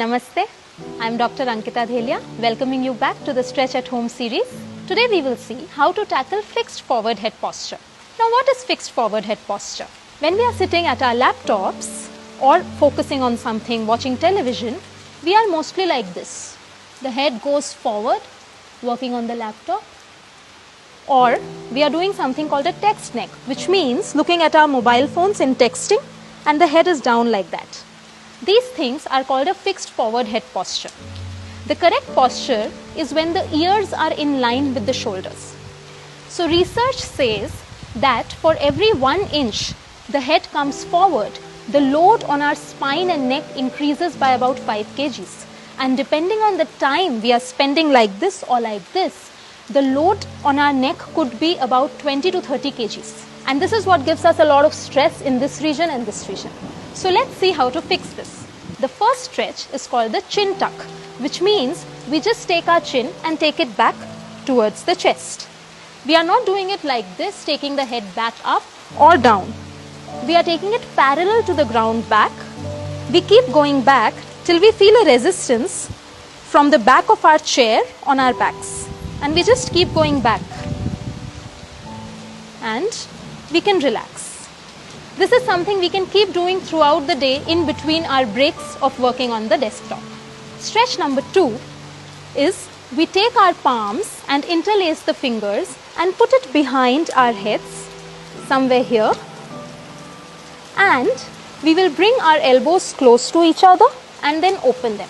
Namaste, I am Dr. Ankita Dhelia, welcoming you back to the Stretch at Home series. Today we will see how to tackle fixed forward head posture. Now what is fixed forward head posture? When we are sitting at our laptops or focusing on something, watching television, we are mostly like this. The head goes forward, working on the laptop, or we are doing something called a text neck, which means looking at our mobile phones in texting and the head is down like that. These things are called a fixed forward head posture. The correct posture is when the ears are in line with the shoulders. So research says that for every 1 inch the head comes forward, the load on our spine and neck increases by about 5 kgs. And depending on the time we are spending like this or like this, the load on our neck could be about 20 to 30 kgs. And this is what gives us a lot of stress in this region and this region. So let's see how to fix this. The first stretch is called the chin tuck, which means we just take our chin and take it back towards the chest. We are not doing it like this, taking the head back up or down. We are taking it parallel to the ground back. We keep going back till we feel a resistance from the back of our chair on our backs. And we just keep going back. And we can relax. This is something we can keep doing throughout the day in between our breaks of working on the desktop. Stretch number 2 is we take our palms and interlace the fingers and put it behind our heads, somewhere here. And we will bring our elbows close to each other and then open them.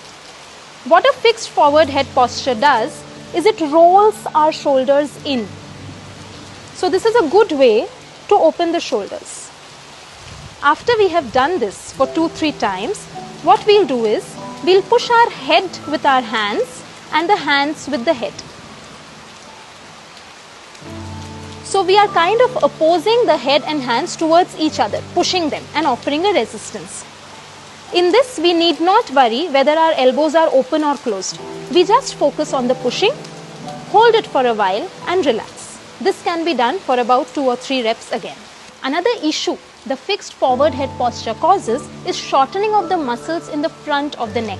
What a fixed forward head posture does is it rolls our shoulders in. So this is a good way to open the shoulders. After we have done this for 2-3 times, what we'll do is we'll push our head with our hands and the hands with the head. So we are kind of opposing the head and hands towards each other, pushing them and offering a resistance. In this, we need not worry whether our elbows are open or closed. We just focus on the pushing, hold it for a while and relax. This can be done for about 2 or 3 reps again. Another issue the fixed forward head posture causes is shortening of the muscles in the front of the neck.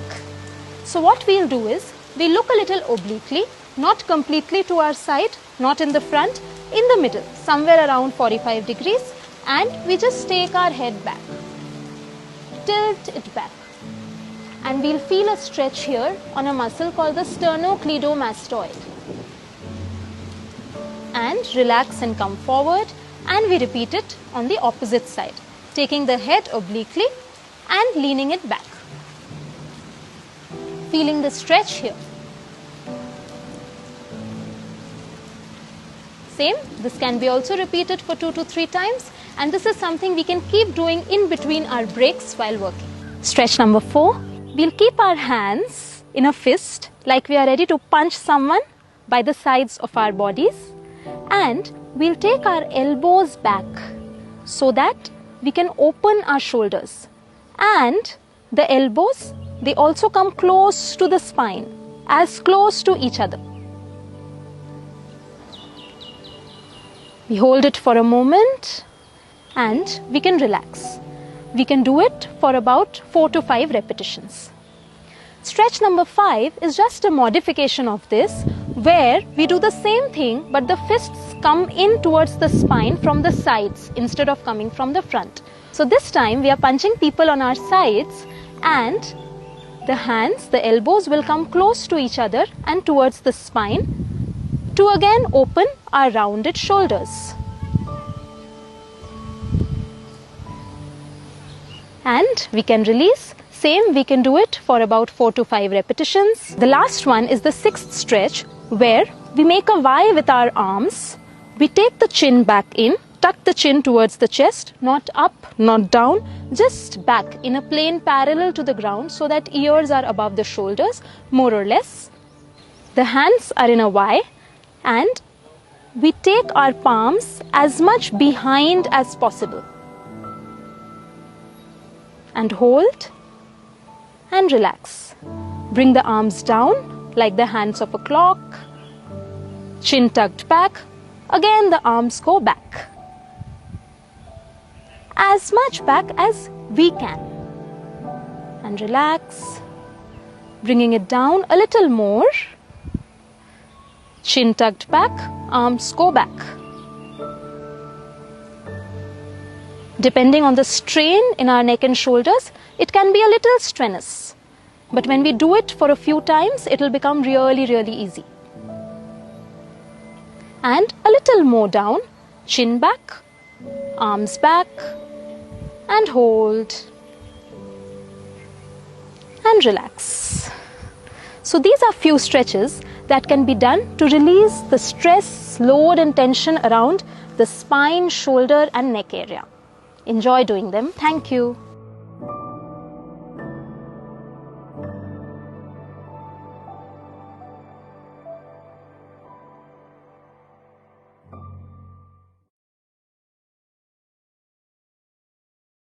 So what we'll do is, we look a little obliquely, not completely to our side, not in the front, in the middle, somewhere around 45 degrees, and we just take our head back, tilt it back, and we'll feel a stretch here on a muscle called the sternocleidomastoid. And relax and come forward, and we repeat it on the opposite side, taking the head obliquely and leaning it back. Feeling the stretch here. Same, this can be also repeated for 2 to 3 times, and this is something we can keep doing in between our breaks while working. Stretch number 4, we'll keep our hands in a fist like we are ready to punch someone by the sides of our bodies, and we'll take our elbows back so that we can open our shoulders. And the elbows, they also come close to the spine, as close to each other. We hold it for a moment and we can relax. We can do it for about 4 to 5 repetitions. Stretch number 5 is just a modification of this, where we do the same thing but the fists come in towards the spine from the sides instead of coming from the front. So this time we are punching people on our sides and the hands, the elbows will come close to each other and towards the spine to again open our rounded shoulders. And we can release. Same, we can do it for about 4 to 5 repetitions. The last one is the 6th stretch, where we make a Y with our arms. We take the chin back in, tuck the chin towards the chest, not up, not down, just back in a plane parallel to the ground so that ears are above the shoulders, more or less. The hands are in a Y and we take our palms as much behind as possible. And hold and relax. Bring the arms down like the hands of a clock. Chin tucked back. Again the arms go back. As much back as we can. And relax. Bringing it down a little more. Chin tucked back, arms go back. Depending on the strain in our neck and shoulders, it can be a little strenuous. But when we do it for a few times, it will become really, really easy. And a little more down, chin back, arms back, and hold. And relax. So these are few stretches that can be done to release the stress, load and tension around the spine, shoulder and neck area. Enjoy doing them. Thank you.